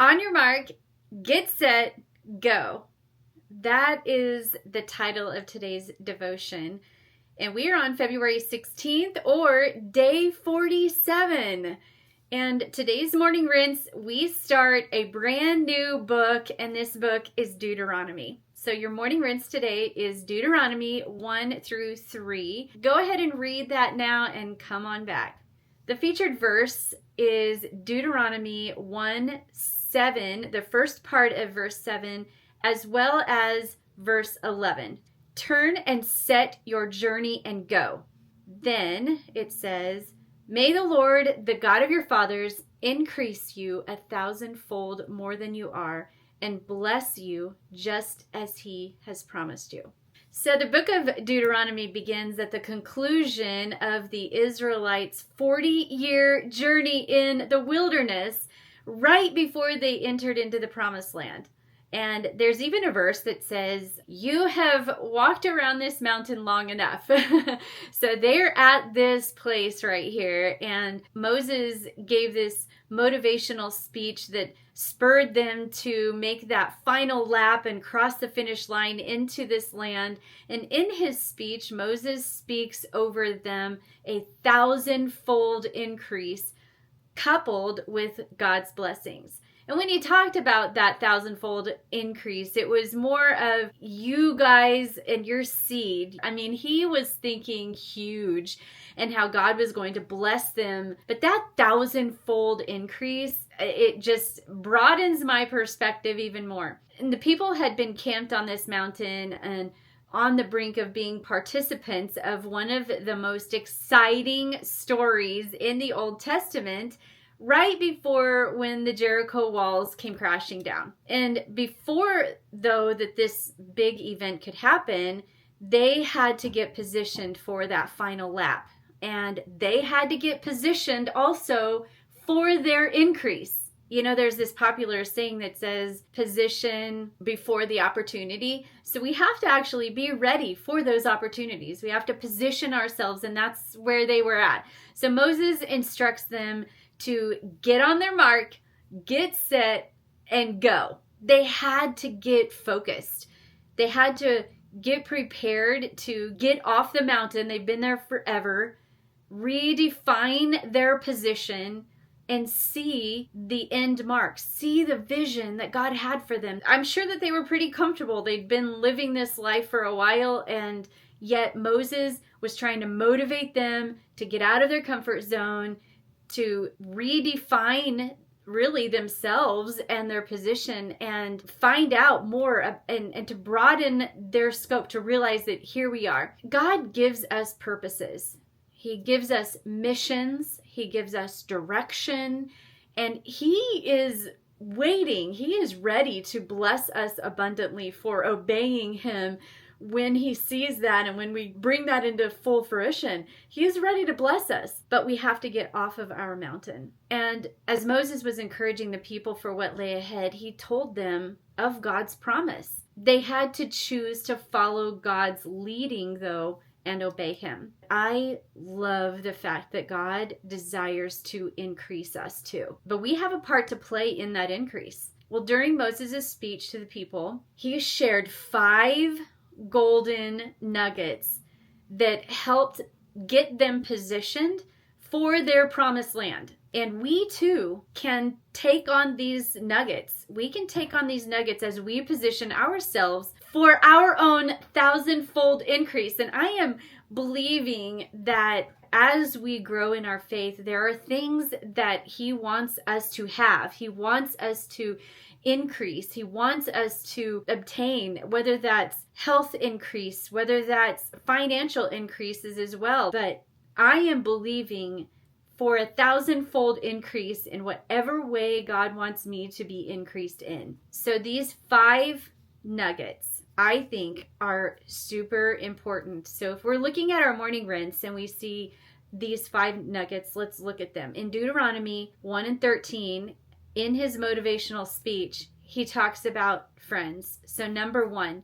On your mark, get set, go. That is the title of today's devotion. And we are on February 16th or day 47. And today's morning rinse, we start a brand new book, and this book is Deuteronomy. So your morning rinse today is Deuteronomy 1 through 3. Go ahead and read that now and come on back. The featured verse is Deuteronomy 1:7, the first part of verse 7, as well as verse 11. Turn and set your journey and go. Then it says, may the Lord, the God of your fathers, increase you 1,000-fold more than you are, and bless you just as he has promised you. So the book of Deuteronomy begins at the conclusion of the Israelites' 40-year journey in the wilderness, right before they entered into the promised land. And there's even a verse that says, you have walked around this mountain long enough. So they're at this place right here. And Moses gave this motivational speech that spurred them to make that final lap and cross the finish line into this land. And in his speech, Moses speaks over them 1,000-fold increase coupled with God's blessings. And when he talked about that 1,000-fold increase, it was more of you guys and your seed. I mean, he was thinking huge and how God was going to bless them. But that 1,000-fold increase, it just broadens my perspective even more. And the people had been camped on this mountain and on the brink of being participants of one of the most exciting stories in the Old Testament, right before when the Jericho walls came crashing down. And before, though, that this big event could happen, they had to get positioned for that final lap. And they had to get positioned also for their increase. You know, there's this popular saying that says, position before the opportunity. So we have to actually be ready for those opportunities. We have to position ourselves, and that's where they were at. So Moses instructs them to get on their mark, get set, and go. They had to get focused. They had to get prepared to get off the mountain. They've been there forever. Redefine their position and see the end mark. See the vision that God had for them. I'm sure that they were pretty comfortable. They'd been living this life for a while, and yet Moses was trying to motivate them to get out of their comfort zone, to redefine really themselves and their position and find out more and to broaden their scope, to realize that here we are. God gives us purposes. He gives us missions. He gives us direction. And he is waiting. He is ready to bless us abundantly for obeying him. When he sees that and when we bring that into full fruition, he is ready to bless us, but we have to get off of our mountain. And as Moses was encouraging the people for what lay ahead, he told them of God's promise. They had to choose to follow God's leading, though, and obey him. I love the fact that God desires to increase us too, but we have a part to play in that increase. Well, during Moses' speech to the people, he shared 5 golden nuggets that helped get them positioned for their promised land. And we too can take on these nuggets. We can take on these nuggets as we position ourselves for our own 1,000-fold increase. And I am believing that as we grow in our faith, there are things that he wants us to have. He wants us to increase. He wants us to obtain, whether that's health increase, whether that's financial increases as well. But I am believing for 1,000-fold increase in whatever way God wants me to be increased in. So these 5 nuggets, I think, are super important. So if we're looking at our morning rinse and we see these 5 nuggets, let's look at them. In Deuteronomy 1 and 13, in his motivational speech, he talks about friends. So number 1,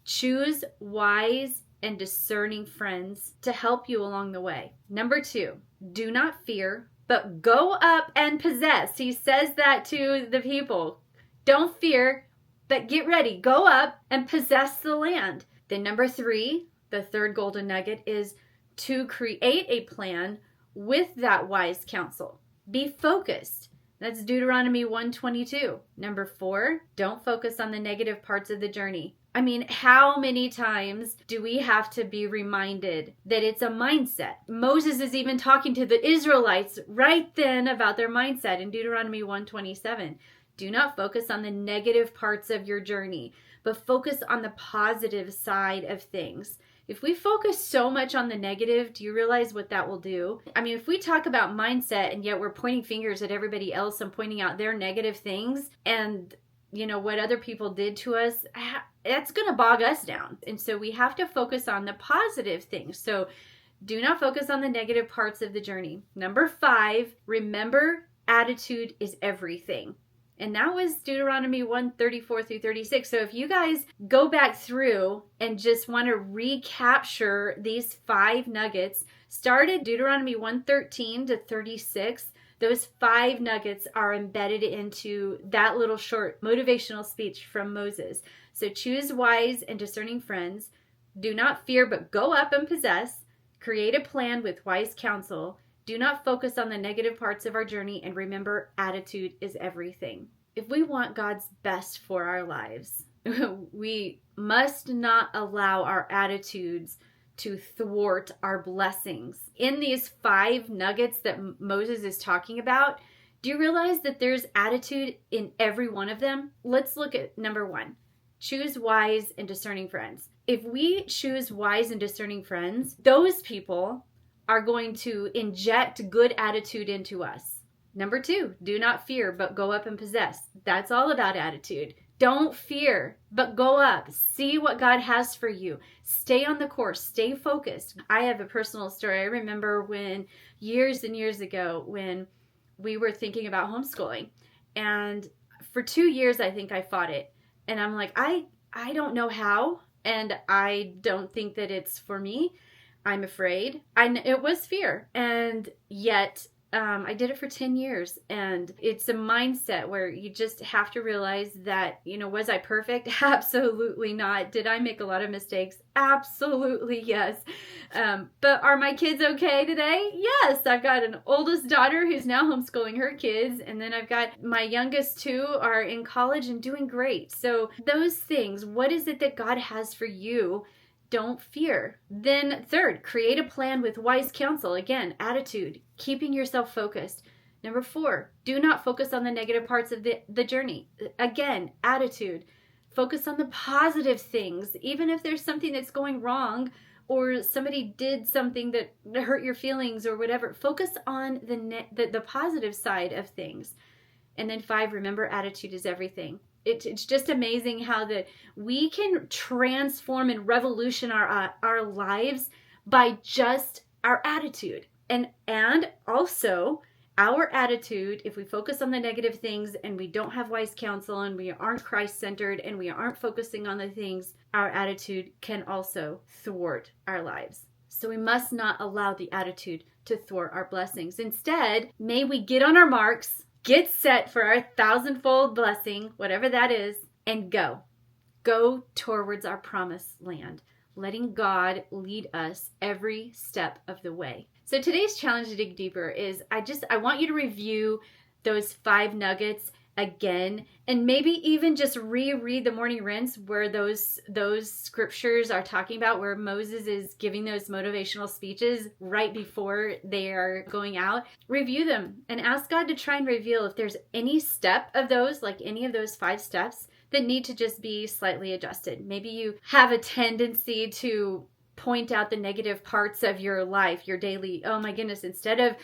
choose wise and discerning friends to help you along the way. Number 2, do not fear, but go up and possess. He says that to the people. Don't fear, but get ready. Go up and possess the land. Then number 3, the third golden nugget, is to create a plan with that wise counsel. Be focused. That's Deuteronomy 1:22. Number 4, don't focus on the negative parts of the journey. I mean, how many times do we have to be reminded that it's a mindset? Moses is even talking to the Israelites right then about their mindset in Deuteronomy 1:27. Do not focus on the negative parts of your journey, but focus on the positive side of things. If we focus so much on the negative, do you realize what that will do? I mean, if we talk about mindset and yet we're pointing fingers at everybody else and pointing out their negative things and, what other people did to us, that's going to bog us down. And so we have to focus on the positive things. So do not focus on the negative parts of the journey. Number 5, remember, attitude is everything. And that was Deuteronomy 1:34-36. So if you guys go back through and just want to recapture these 5 nuggets, start at Deuteronomy 1:13-36. Those 5 nuggets are embedded into that little short motivational speech from Moses. So choose wise and discerning friends. Do not fear, but go up and possess. Create a plan with wise counsel. Do not focus on the negative parts of our journey, and remember, attitude is everything. If we want God's best for our lives, we must not allow our attitudes to thwart our blessings. In these 5 nuggets that Moses is talking about, do you realize that there's attitude in every one of them? Let's look at number 1. Choose wise and discerning friends. If we choose wise and discerning friends, those people are going to inject good attitude into us. Number 2, do not fear, but go up and possess. That's all about attitude. Don't fear, but go up. See what God has for you. Stay on the course. Stay focused. I have a personal story. I remember when years and years ago when we were thinking about homeschooling. And for 2 years, I think I fought it. And I'm like, I don't know how. And I don't think that it's for me. I'm afraid. It was fear. And yet I did it for 10 years. And it's a mindset where you just have to realize that, was I perfect? Absolutely not. Did I make a lot of mistakes? Absolutely yes. But are my kids okay today? Yes. I've got an oldest daughter who's now homeschooling her kids. And then I've got my youngest 2 are in college and doing great. So those things, what is it that God has for you? Don't fear. Then 3rd, create a plan with wise counsel. Again, attitude, keeping yourself focused. Number 4, do not focus on the negative parts of the journey. Again, attitude. Focus on the positive things. Even if there's something that's going wrong or somebody did something that hurt your feelings or whatever, focus on the positive side of things. And then 5, remember, attitude is everything. It's just amazing how that we can transform and revolution our lives by just our attitude. And also our attitude, if we focus on the negative things and we don't have wise counsel and we aren't Christ-centered and we aren't focusing on the things, our attitude can also thwart our lives. So we must not allow the attitude to thwart our blessings. Instead, may we get on our marks, get set for our 1,000-fold blessing, whatever that is, and go. Go towards our promised land, letting God lead us every step of the way. So today's challenge to dig deeper is I want you to review those 5 nuggets again, and maybe even just reread the morning rinse where those scriptures are talking about, where Moses is giving those motivational speeches right before they are going out. Review them and ask God to try and reveal if there's any step of those, like any of those 5 steps, that need to just be slightly adjusted. Maybe you have a tendency to point out the negative parts of your life, your daily, oh my goodness, instead of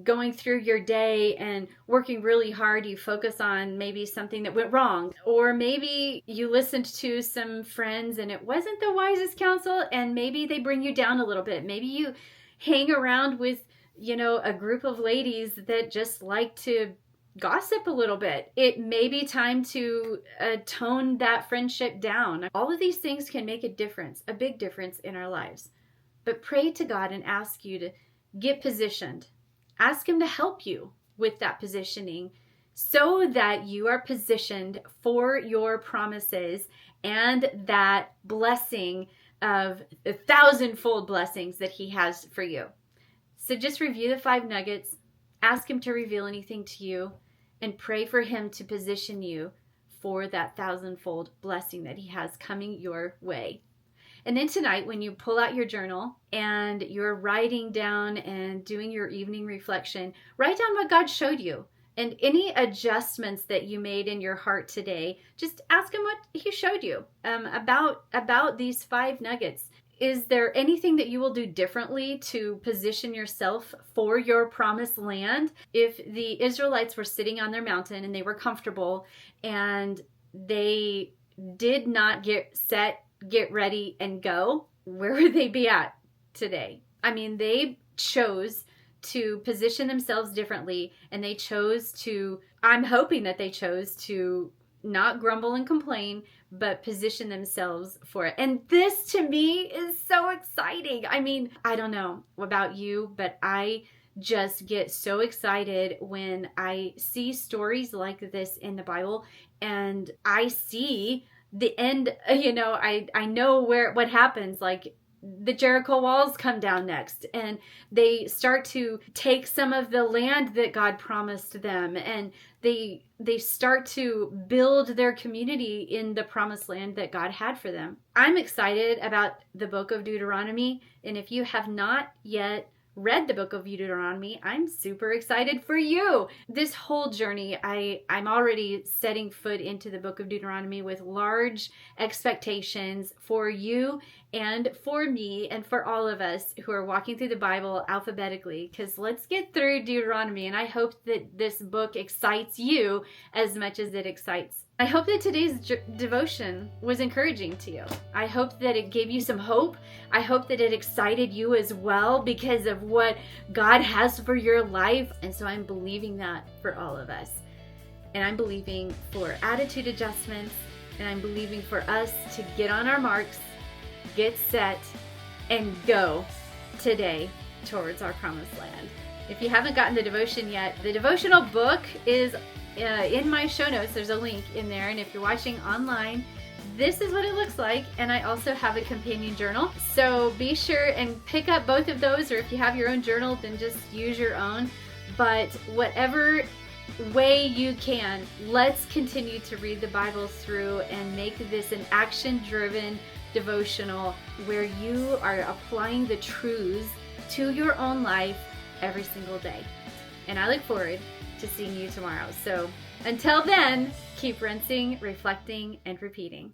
going through your day and working really hard, you focus on maybe something that went wrong. Or maybe you listened to some friends and it wasn't the wisest counsel and maybe they bring you down a little bit. Maybe you hang around with, a group of ladies that just like to gossip a little bit. It may be time to tone that friendship down. All of these things can make a difference, a big difference in our lives. But pray to God and ask you to get positioned. Ask Him to help you with that positioning. so that you are positioned for your promises and that blessing of 1,000-fold blessings that he has for you. So just review the 5 nuggets, ask him to reveal anything to you, and pray for him to position you for that 1,000-fold blessing that he has coming your way. And then tonight, when you pull out your journal and you're writing down and doing your evening reflection, write down what God showed you. And any adjustments that you made in your heart today, just ask him what he showed you about these 5 nuggets. Is there anything that you will do differently to position yourself for your promised land? If the Israelites were sitting on their mountain and they were comfortable and they did not get set, get ready, and go, where would they be at today? I mean, they chose to position themselves differently, and they chose to, I'm hoping that they chose to not grumble and complain, but position themselves for it. And this to me is so exciting. I mean, I don't know about you, but I just get so excited when I see stories like this in the Bible, and I see the end. I know what happens. Like, the Jericho walls come down next, and they start to take some of the land that God promised them, and they start to build their community in the promised land that God had for them. I'm excited about the book of Deuteronomy, and if you have not yet read the book of Deuteronomy, I'm super excited for you. This whole journey, I'm already setting foot into the book of Deuteronomy with large expectations for you and for me and for all of us who are walking through the Bible alphabetically, because let's get through Deuteronomy, and I hope that this book excites you as much as it excites. I hope that today's devotion was encouraging to you. I hope that it gave you some hope. I hope that it excited you as well because of what God has for your life. And so I'm believing that for all of us. And I'm believing for attitude adjustments, and I'm believing for us to get on our marks, get set, and go today towards our promised land. If you haven't gotten the devotion yet, the devotional book is in my show notes. There's a link in there, and if you're watching online, this is what it looks like. And I also have a companion journal, so be sure and pick up both of those, or if you have your own journal, then just use your own. But whatever way you can, let's continue to read the Bible through and make this an action-driven devotional where you are applying the truths to your own life every single day. And I look forward to seeing you tomorrow. So until then, keep rinsing, reflecting, and repeating.